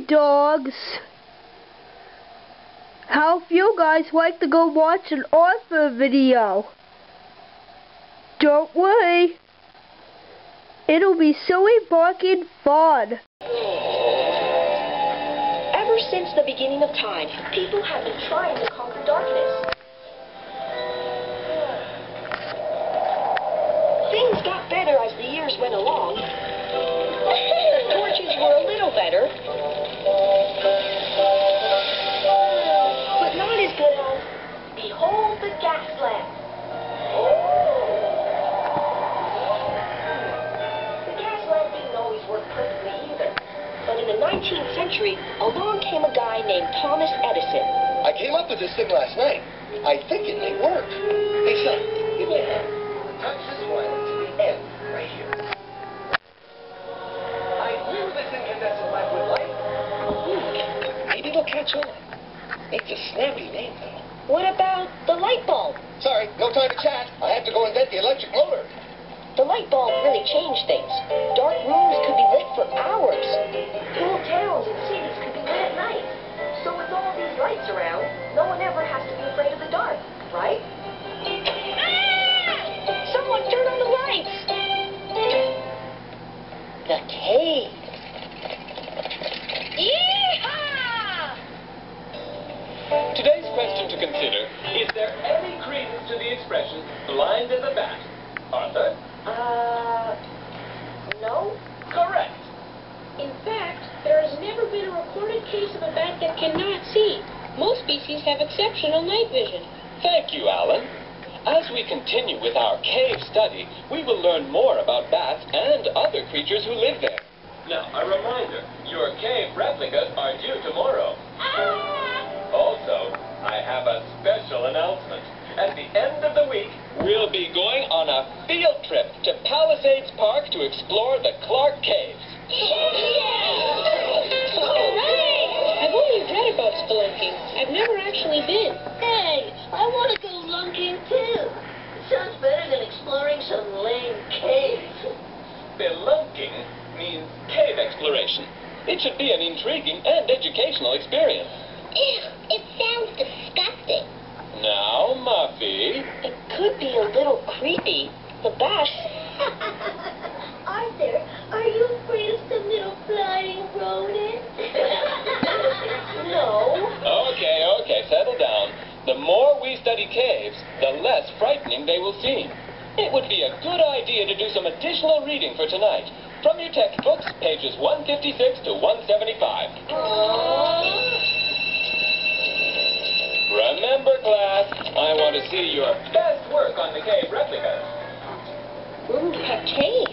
dogs. How if you guys like to go watch an Arthur video? Don't worry. It'll be silly barking fun. Ever since the beginning of time, people have been trying to conquer darkness. Things got better as the years went along. Torches were a little better, but not as good as, behold the gas lamp. The gas lamp didn't always work perfectly either. But in the 19th century, along came a guy named Thomas Edison. I came up with this thing last night. I think it may work. Hey, son, give me a hand. Touch this wire to the end, right here. I knew this incandescent lamp would light. Maybe they'll catch on. It's a snappy name, though. What about the light bulb? Sorry, no time to chat. I have to go invent the electric motor. The light bulb really changed things. Dark rooms could be lit for hours. Whole towns and cities could be lit at night. So with all these lights around, no one ever has to be afraid of the dark, right? Someone turn on the lights! The cave. Yeehaw! Today's question to consider, is there any credence to the expression, blind as a bat? Arthur? No? Correct. In fact, there has never been a recorded case of a bat that cannot see. Most species have exceptional night vision. Thank you, Alan. As we continue with our cave study, we will learn more about bats and other creatures who live there. Now, a reminder, your cave replicas are due tomorrow. Also, I have a special announcement. At the end of the week, we'll be going on a field trip to Palisades Park to explore the Clark Caves. Hooray! I've only read about spelunking. I've never actually been. Hey, I want to go lunking too. It sounds better than exploring some lame cave. Spelunking means cave exploration. It should be an intriguing and educational experience. Ew, it sounds disgusting. Now, Muffy. It could be a little creepy. The bats. Arthur, are you afraid of some little flying rodent? No. Okay, settle down. The more we study caves, the less frightening they will seem. It would be a good idea to do some additional reading for tonight. From your textbooks, pages 156 to 175. Remember, class, I want to see your best work on the cave replicas. Ooh, a cave.